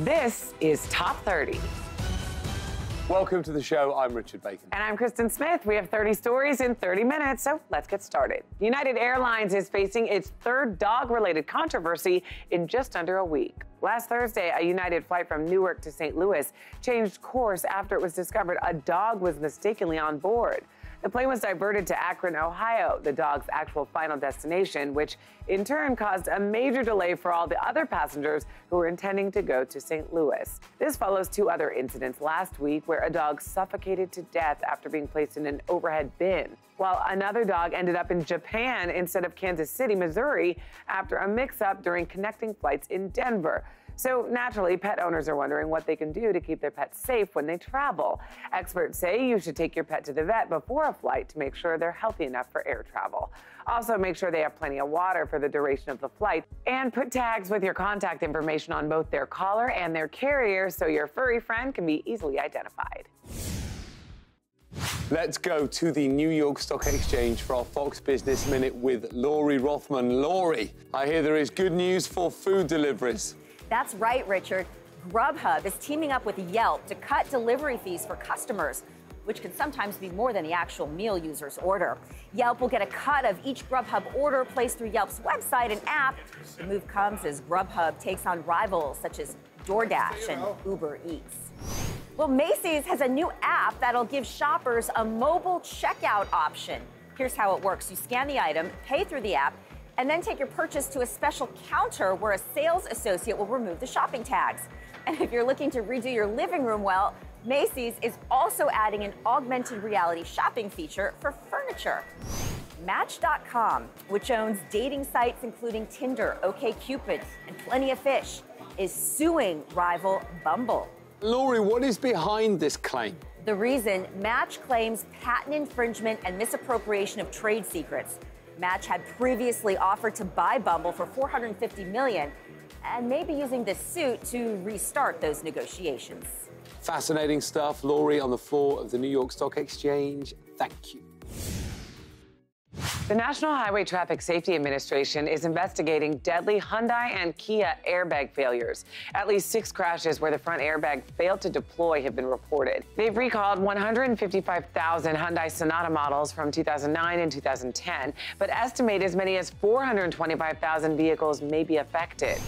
This is Top 30. Welcome to the show. I'm Richard Bacon. And I'm Kristen Smith. We have 30 stories in 30 minutes, so let's get started. United Airlines is facing its third dog-related controversy in just under a week. Last Thursday, a United flight from Newark to St. Louis changed course after it was discovered a dog was mistakenly on board. The plane was diverted to Akron, Ohio, the dog's actual final destination, which in turn caused a major delay for all the other passengers who were intending to go to St. Louis. This follows two other incidents last week where a dog suffocated to death after being placed in an overhead bin, while another dog ended up in Japan instead of Kansas City, Missouri, after a mix-up during connecting flights in Denver. So naturally, pet owners are wondering what they can do to keep their pets safe when they travel. Experts say you should take your pet to the vet before a flight to make sure they're healthy enough for air travel. Also, make sure they have plenty of water for the duration of the flight, and put tags with your contact information on both their collar and their carrier so your furry friend can be easily identified. Let's go to the New York Stock Exchange for our Fox Business Minute with Laurie Rothman. Laurie, I hear there is good news for food deliveries. That's right, Richard. Grubhub is teaming up with Yelp to cut delivery fees for customers, which can sometimes be more than the actual meal users order. Yelp will get a cut of each Grubhub order placed through Yelp's website and app. The move comes as Grubhub takes on rivals such as DoorDash and Uber Eats. Well, Macy's has a new app that'll give shoppers a mobile checkout option. Here's how it works. You scan the item, pay through the app, and then take your purchase to a special counter where a sales associate will remove the shopping tags. And if you're looking to redo your living room, well, Macy's is also adding an augmented reality shopping feature for furniture. Match.com, which owns dating sites including Tinder, OkCupid, and Plenty of Fish, is suing rival Bumble. Laurie, what is behind this claim? The reason: Match claims patent infringement and misappropriation of trade secrets. Match had previously offered to buy Bumble for $450 million and may be using this suit to restart those negotiations. Fascinating stuff. Laurie on the floor of the New York Stock Exchange. Thank you. The National Highway Traffic Safety Administration is investigating deadly Hyundai and Kia airbag failures. At least 6 crashes where the front airbag failed to deploy have been reported. They've recalled 155,000 Hyundai Sonata models from 2009 and 2010, but estimate as many as 425,000 vehicles may be affected.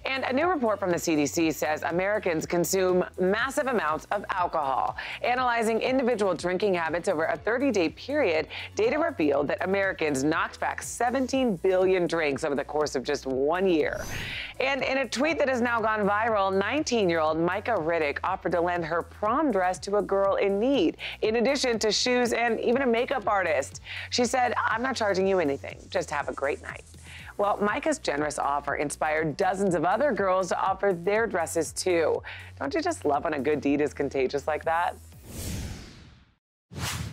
And a new report from the CDC says Americans consume massive amounts of alcohol. Analyzing individual drinking habits over a 30-day period, data revealed that Americans knocked back 17 billion drinks over the course of just 1 year. And in a tweet that has now gone viral, 19-year-old Micah Riddick offered to lend her prom dress to a girl in need, in addition to shoes and even a makeup artist. She said, "I'm not charging you anything, just have a great night." Well, Micah's generous offer inspired dozens of other girls to offer their dresses too. Don't you just love when a good deed is contagious like that?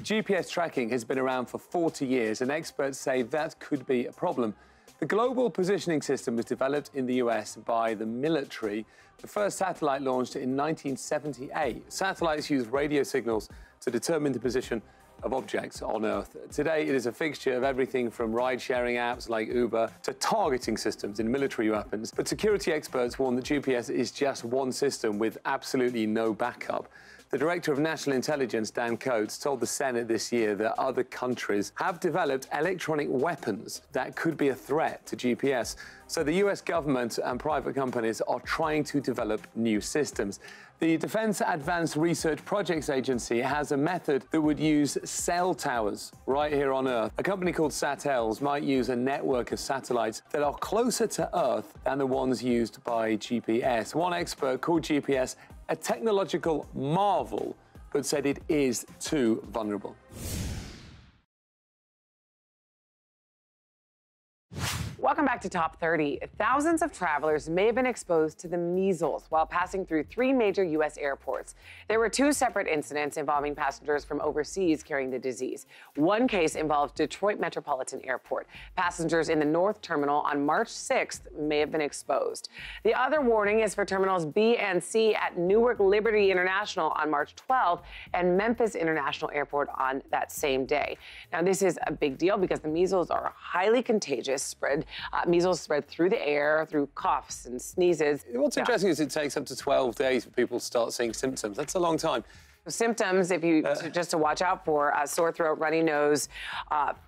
GPS tracking has been around for 40 years, and experts say that could be a problem. The Global Positioning System was developed in the US by the military. The first satellite launched in 1978. Satellites use radio signals to determine the position of objects on Earth. Today, it is a fixture of everything from ride-sharing apps like Uber to targeting systems in military weapons. But security experts warn that GPS is just one system with absolutely no backup. The Director of National Intelligence, Dan Coates, told the Senate this year that other countries have developed electronic weapons that could be a threat to GPS. So the US government and private companies are trying to develop new systems. The Defense Advanced Research Projects Agency has a method that would use cell towers right here on Earth. A company called SatEls might use a network of satellites that are closer to Earth than the ones used by GPS. One expert called GPS a technological marvel, but said it is too vulnerable. Welcome back to Top 30. Thousands of travelers may have been exposed to the measles while passing through 3 major U.S. airports. There were 2 separate incidents involving passengers from overseas carrying the disease. One case involved Detroit Metropolitan Airport. Passengers in the North Terminal on March 6th may have been exposed. The other warning is for Terminals B and C at Newark Liberty International on March 12th and Memphis International Airport on that same day. Now, this is a big deal because the measles are highly contagious, spread Measles spread through the air, through coughs and sneezes. What's interesting is it takes up to 12 days for people to start seeing symptoms. That's a long time. Symptoms, if you just to watch out for, sore throat, runny nose,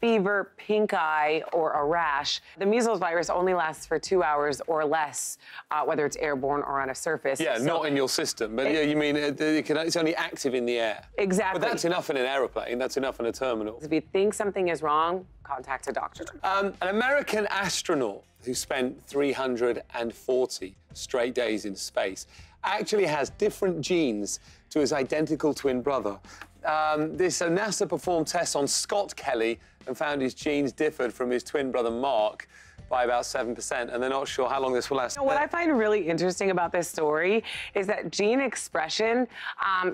fever, pink eye, or a rash. The measles virus only lasts for 2 hours or less, whether it's airborne or on a surface. Yeah, so, not in your system, but yeah, you mean it's only active in the air. Exactly. But that's enough in an aeroplane. That's enough in a terminal. If you think something is wrong, contact a doctor. An American astronaut who spent 340 straight days in space actually has different genes to his identical twin brother. NASA performed tests on Scott Kelly and found his genes differed from his twin brother Mark by about 7%, and they're not sure how long this will last. What I find really interesting about this story is that gene expression,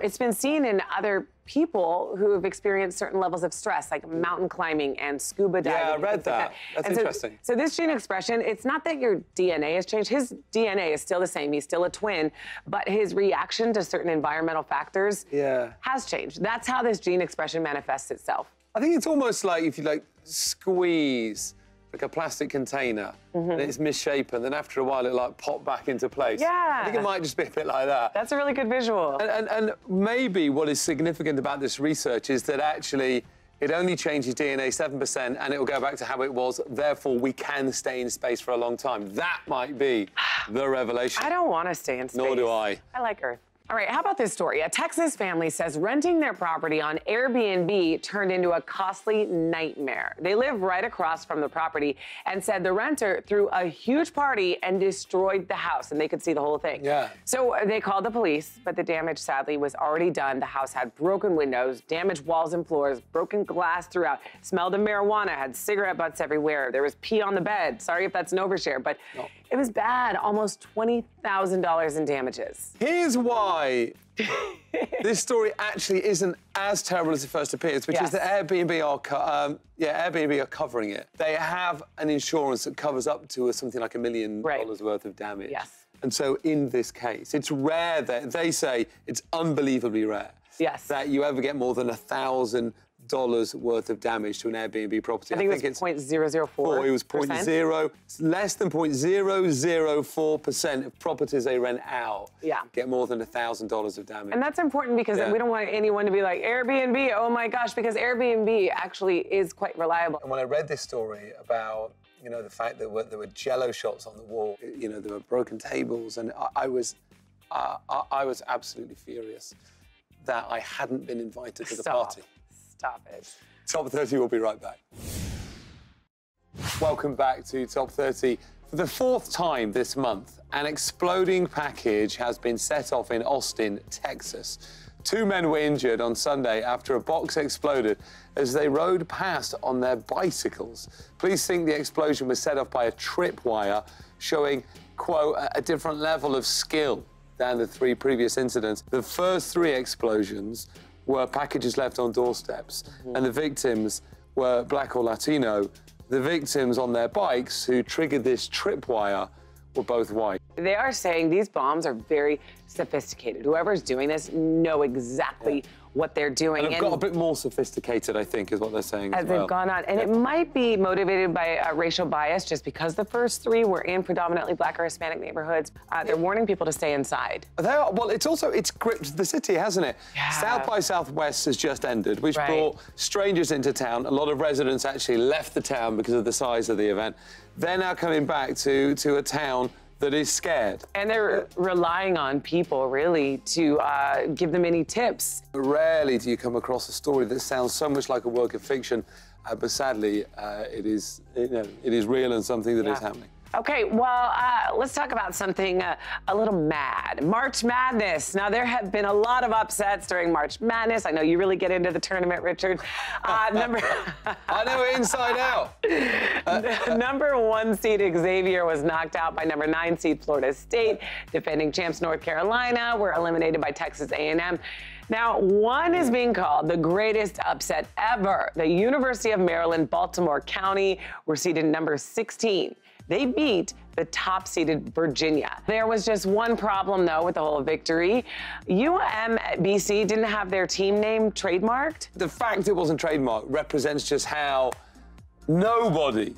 it's been seen in other people who have experienced certain levels of stress, like mountain climbing and scuba diving. Yeah, I read that. That's interesting. So this gene expression, it's not that your DNA has changed. His DNA is still the same. He's still a twin, but his reaction to certain environmental factors has changed. That's how this gene expression manifests itself. I think it's almost like if you squeeze like a plastic container and it's misshapen, then after a while it popped back into place. Yeah. I think it might just be a bit like that. That's a really good visual. And maybe what is significant about this research is that actually it only changes DNA 7% and it will go back to how it was. Therefore, we can stay in space for a long time. That might be the revelation. I don't want to stay in space. Nor do I. I like Earth. All right, how about this story? A Texas family says renting their property on Airbnb turned into a costly nightmare. They live right across from the property and said the renter threw a huge party and destroyed the house, and they could see the whole thing. Yeah. So they called the police, but the damage sadly was already done. The house had broken windows, damaged walls and floors, broken glass throughout, smelled of marijuana, had cigarette butts everywhere. There was pee on the bed. Sorry if that's an overshare, but it was bad. Almost $20,000 in damages. Here's why this story actually isn't as terrible as it first appears, which is that Airbnb are covering it. They have an insurance that covers up to something like $1 million worth of damage. Yes. And so in this case, it's rare that they say it's unbelievably rare that you ever get more than $1,000 worth of damage to an Airbnb property. I think it's 0.004%. It was 0.0, less than 0.004% of properties they rent out get more than $1,000 of damage. And that's important because we don't want anyone to be like, Airbnb, oh my gosh, because Airbnb actually is quite reliable. And when I read this story about, the fact that there were Jello shots on the wall, there were broken tables, and I was absolutely furious that I hadn't been invited to the party. Stop it. Top 30 will be right back. Welcome back to Top 30. For the fourth time this month, an exploding package has been set off in Austin, Texas. 2 men were injured on Sunday after a box exploded as they rode past on their bicycles. Police think the explosion was set off by a tripwire, showing, quote, a different level of skill than the 3 previous incidents. The first 3 explosions were packages left on doorsteps, and the victims were Black or Latino. The victims on their bikes who triggered this tripwire were both white. They are saying these bombs are very sophisticated. Whoever's doing this know exactly what they're doing. And they've got a bit more sophisticated, I think, is what they're saying as they've gone on. And it might be motivated by racial bias, just because the first 3 were in predominantly Black or Hispanic neighborhoods. They're warning people to stay inside. Well, it's gripped the city, hasn't it? Yeah. South by Southwest has just ended, which brought strangers into town. A lot of residents actually left the town because of the size of the event. They're now coming back to a town that is scared. And they're relying on people, really, to give them any tips. Rarely do you come across a story that sounds so much like a work of fiction, but sadly, it is real and something that is happening. Okay, well, let's talk about something a little mad. March Madness. Now, there have been a lot of upsets during March Madness. I know you really get into the tournament, Richard. I know it inside out. Number 1 seed Xavier was knocked out by number 9 seed Florida State. Defending champs North Carolina were eliminated by Texas A&M. Now, one is being called the greatest upset ever. The University of Maryland, Baltimore County were seeded number 16. They beat the top-seeded Virginia. There was just one problem, though, with the whole victory. UMBC didn't have their team name trademarked. The fact it wasn't trademarked represents just how nobody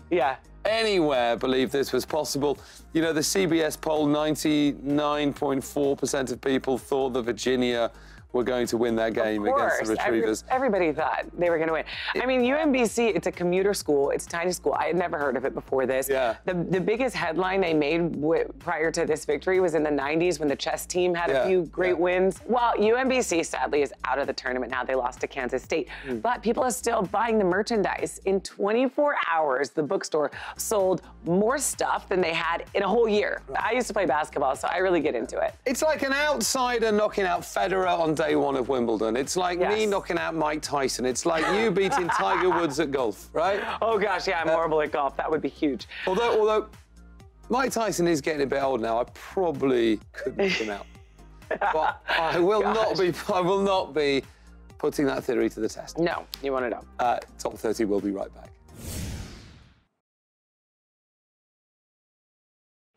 anywhere believed this was possible. You know, the CBS poll, 99.4% of people thought that Virginia were going to win that game against the Retrievers. Everybody thought they were going to win. I mean, UMBC, it's a commuter school. It's a tiny school. I had never heard of it before this. Yeah. The biggest headline they made prior to this victory was in the 90s when the chess team had a few great wins. Well, UMBC, sadly, is out of the tournament now. They lost to Kansas State. But people are still buying the merchandise. In 24 hours, the bookstore sold more stuff than they had in a whole year. I used to play basketball, so I really get into it. It's like an outsider knocking out Federer on day one of Wimbledon. It's like me knocking out Mike Tyson. It's like you beating Tiger Woods at golf, right? Oh, gosh, yeah, I'm horrible at golf. That would be huge. Although Mike Tyson is getting a bit old now, I probably could knock him out. But I will not be putting that theory to the test. No, you want to know. Top 30 will be right back.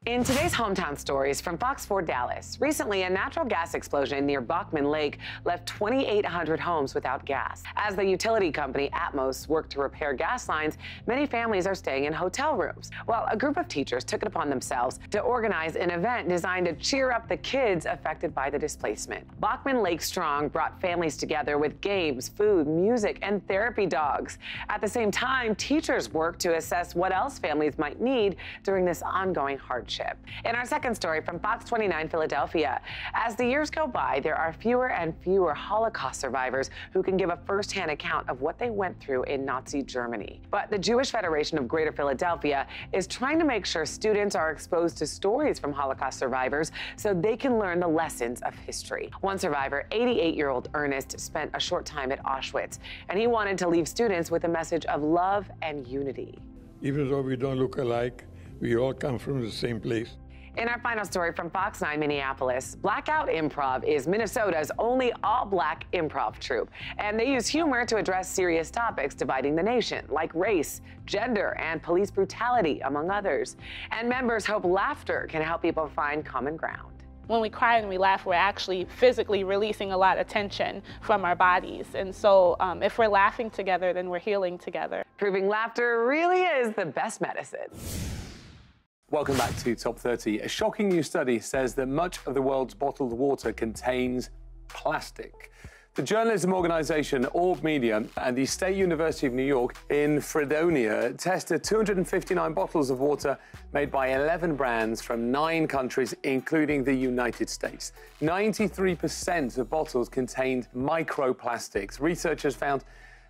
In today's hometown stories from Fox 4 Dallas, recently a natural gas explosion near Bachman Lake left 2,800 homes without gas. As the utility company Atmos worked to repair gas lines, many families are staying in hotel rooms. Well, a group of teachers took it upon themselves to organize an event designed to cheer up the kids affected by the displacement. Bachman Lake Strong brought families together with games, food, music, and therapy dogs. At the same time, teachers worked to assess what else families might need during this ongoing hardship. In our second story from Fox 29 Philadelphia, as the years go by, there are fewer and fewer Holocaust survivors who can give a first-hand account of what they went through in Nazi Germany. But the Jewish Federation of Greater Philadelphia is trying to make sure students are exposed to stories from Holocaust survivors so they can learn the lessons of history. One survivor, 88-year-old Ernest, spent a short time at Auschwitz, and he wanted to leave students with a message of love and unity. Even though we don't look alike, we all come from the same place. In our final story from Fox 9 Minneapolis, Blackout Improv is Minnesota's only all-black improv troupe, and they use humor to address serious topics dividing the nation, like race, gender, and police brutality, among others. And members hope laughter can help people find common ground. When we cry and we laugh, we're actually physically releasing a lot of tension from our bodies. And so if we're laughing together, then we're healing together. Proving laughter really is the best medicine. Welcome back to Top 30. A shocking new study says that much of the world's bottled water contains plastic. The journalism organization Orb Media and the State University of New York in Fredonia tested 259 bottles of water made by 11 brands from 9 countries, including the United States. 93% of bottles contained microplastics. Researchers found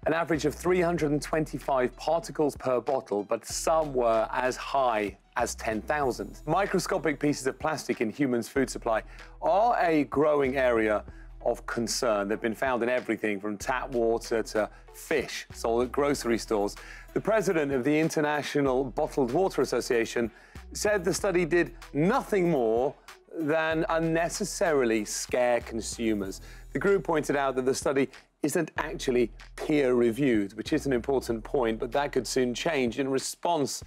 an average of 325 particles per bottle, but some were as high as 10,000. Microscopic pieces of plastic in humans' food supply are a growing area of concern. They've been found in everything from tap water to fish sold at grocery stores. The president of the International Bottled Water Association said the study did nothing more than unnecessarily scare consumers. The group pointed out that the study isn't actually peer-reviewed, which is an important point, but that could soon change. In response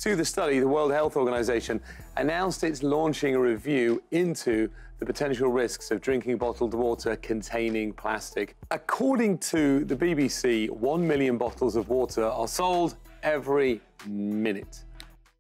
to the study, the World Health Organization announced it's launching a review into the potential risks of drinking bottled water containing plastic. According to the BBC, 1 million bottles of water are sold every minute.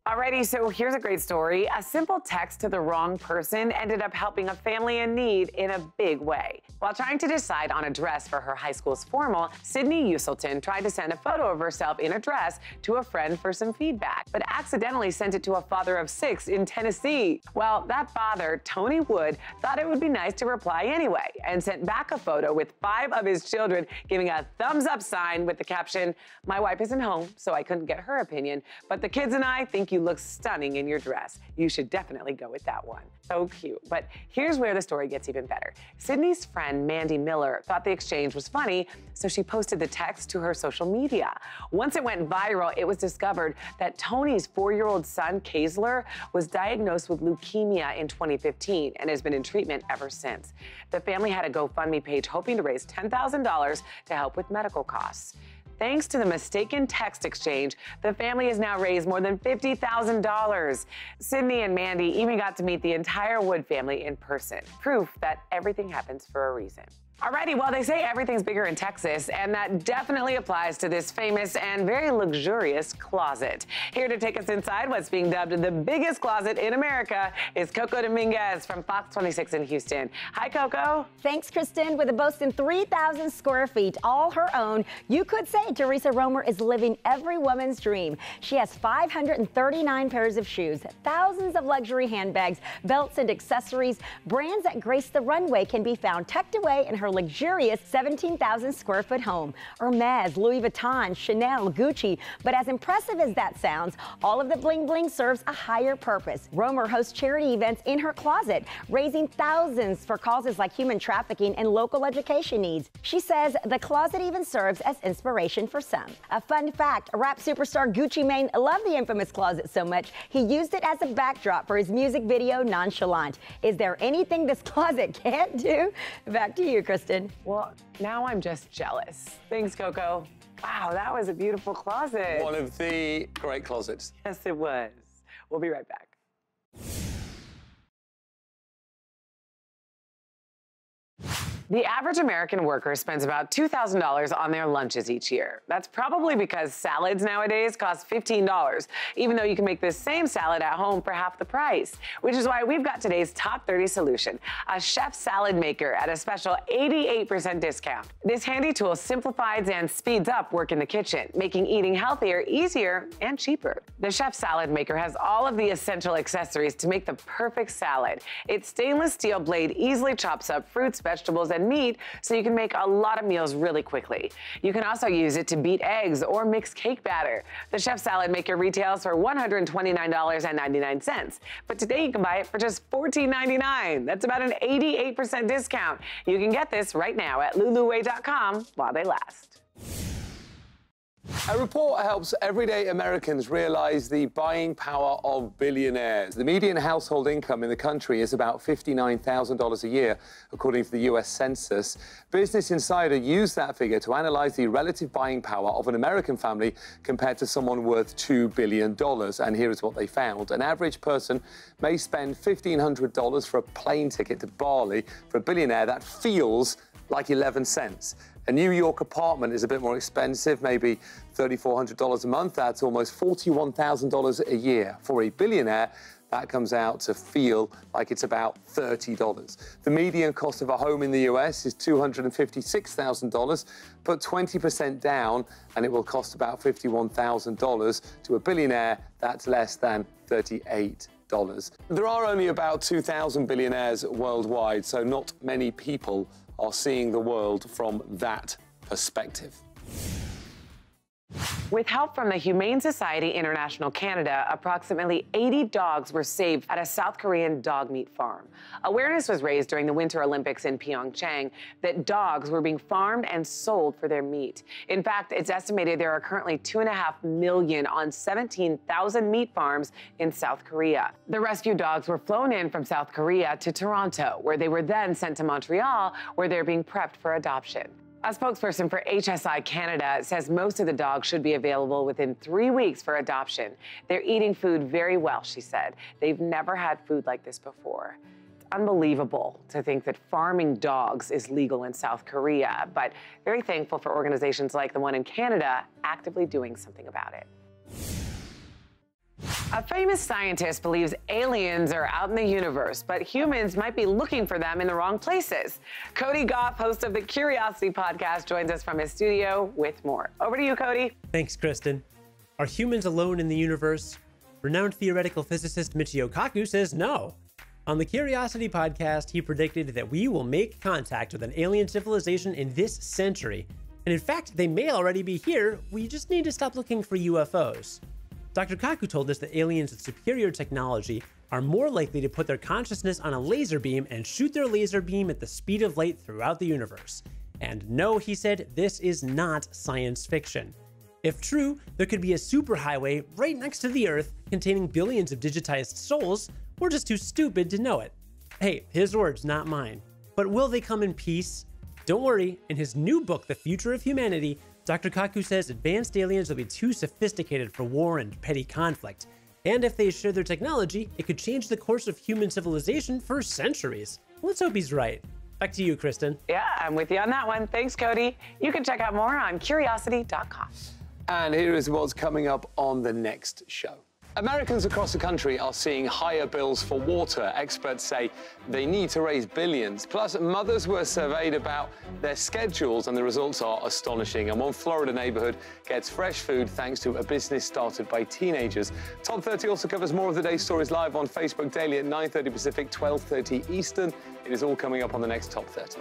Alrighty, so here's a great story. A simple text to the wrong person ended up helping a family in need in a big way. While trying to decide on a dress for her high school's formal, Sydney Uselton tried to send a photo of herself in a dress to a friend for some feedback, but accidentally sent it to a father of 6 in Tennessee. Well, that father, Tony Wood, thought it would be nice to reply anyway and sent back a photo with 5 of his children giving a thumbs up sign with the caption, "My wife isn't home, so I couldn't get her opinion, but the kids and I think you look stunning in your dress. You should definitely go with that one." So cute. But here's where the story gets even better. Sydney's friend, Mandy Miller, thought the exchange was funny, so she posted the text to her social media. Once it went viral, it was discovered that Tony's 4-year-old son, Kaysler, was diagnosed with leukemia in 2015 and has been in treatment ever since. The family had a GoFundMe page hoping to raise $10,000 to help with medical costs. Thanks to the mistaken text exchange, the family has now raised more than $50,000. Sydney and Mandy even got to meet the entire Wood family in person. Proof that everything happens for a reason. Alrighty, well, they say everything's bigger in Texas, and that definitely applies to this famous and very luxurious closet. Here to take us inside what's being dubbed the biggest closet in America is Coco Dominguez from Fox 26 in Houston. Hi, Coco. Thanks, Kristen. With a boasting 3,000 square feet, all her own, you could say Teresa Romer is living every woman's dream. She has 539 pairs of shoes, thousands of luxury handbags, belts, and accessories. Brands that grace the runway can be found tucked away in her luxurious 17,000 square foot home. Hermes, Louis Vuitton, Chanel, Gucci. But as impressive as that sounds, all of the bling bling serves a higher purpose. Romer hosts charity events in her closet, raising thousands for causes like human trafficking and local education needs. She says the closet even serves as inspiration for some. A fun fact, rap superstar Gucci Mane loved the infamous closet so much, he used it as a backdrop for his music video, Nonchalant. Is there anything this closet can't do? Back to you, Kristen. Well, now I'm just jealous. Thanks, Coco. Wow, that was a beautiful closet. One of the great closets. Yes, it was. We'll be right back. The average American worker spends about $2,000 on their lunches each year. That's probably because salads nowadays cost $15, even though you can make this same salad at home for half the price. Which is why we've got today's top 30 solution, a chef salad maker at a special 88% discount. This handy tool simplifies and speeds up work in the kitchen, making eating healthier, easier, and cheaper. The chef salad maker has all of the essential accessories to make the perfect salad. Its stainless steel blade easily chops up fruits, vegetables, and meat, so you can make a lot of meals really quickly. You can also use it to beat eggs or mix cake batter. The Chef Salad Maker retails for $129.99, but today you can buy it for just $14.99. That's about an 88% discount. You can get this right now at luluway.com while they last. A report helps everyday Americans realize the buying power of billionaires. The median household income in the country is about $59,000 a year, according to the U.S. Census. Business Insider used that figure to analyze the relative buying power of an American family compared to someone worth $2 billion. And here is what they found. An average person may spend $1,500 for a plane ticket to Bali. For a billionaire, that feels like 11 cents. A New York apartment is a bit more expensive, maybe $3,400 a month. That's almost $41,000 a year. For a billionaire, that comes out to feel like it's about $30. The median cost of a home in the US is $256,000, but 20% down, and it will cost about $51,000. To a billionaire, that's less than $38. There are only about 2,000 billionaires worldwide, so not many people are seeing the world from that perspective. With help from the Humane Society International Canada, approximately 80 dogs were saved at a South Korean dog meat farm. Awareness was raised during the Winter Olympics in Pyeongchang that dogs were being farmed and sold for their meat. In fact, it's estimated there are currently 2.5 million on 17,000 meat farms in South Korea. The rescued dogs were flown in from South Korea to Toronto, where they were then sent to Montreal, where they're being prepped for adoption. A spokesperson for HSI Canada says most of the dogs should be available within 3 weeks for adoption. They're eating food very well, she said. They've never had food like this before. It's unbelievable to think that farming dogs is legal in South Korea, but very thankful for organizations like the one in Canada actively doing something about it. A famous scientist believes aliens are out in the universe, but humans might be looking for them in the wrong places. Cody Goff, host of the Curiosity podcast, joins us from his studio with more. Over to you, Cody. Thanks, Kristen. Are humans alone in the universe? Renowned theoretical physicist Michio Kaku says no. On the Curiosity podcast, he predicted that we will make contact with an alien civilization in this century. And in fact, they may already be here. We just need to stop looking for UFOs. Dr. Kaku told us that aliens with superior technology are more likely to put their consciousness on a laser beam and shoot their laser beam at the speed of light throughout the universe. And no, he said, this is not science fiction. If true, there could be a superhighway right next to the Earth containing billions of digitized souls. We're just too stupid to know it. Hey, his words, not mine. But will they come in peace? Don't worry, in his new book, The Future of Humanity, Dr. Kaku says advanced aliens will be too sophisticated for war and petty conflict. And if they share their technology, it could change the course of human civilization for centuries. Let's hope he's right. Back to you, Kristen. Yeah, I'm with you on that one. Thanks, Cody. You can check out more on curiosity.com. And here is what's coming up on the next show. Americans across the country are seeing higher bills for water. Experts say they need to raise billions. Plus, mothers were surveyed about their schedules, and the results are astonishing. And one Florida neighborhood gets fresh food thanks to a business started by teenagers. Top 30 also covers more of the day's stories live on Facebook daily at 9:30 Pacific, 12:30 Eastern. It is all coming up on the next Top 30.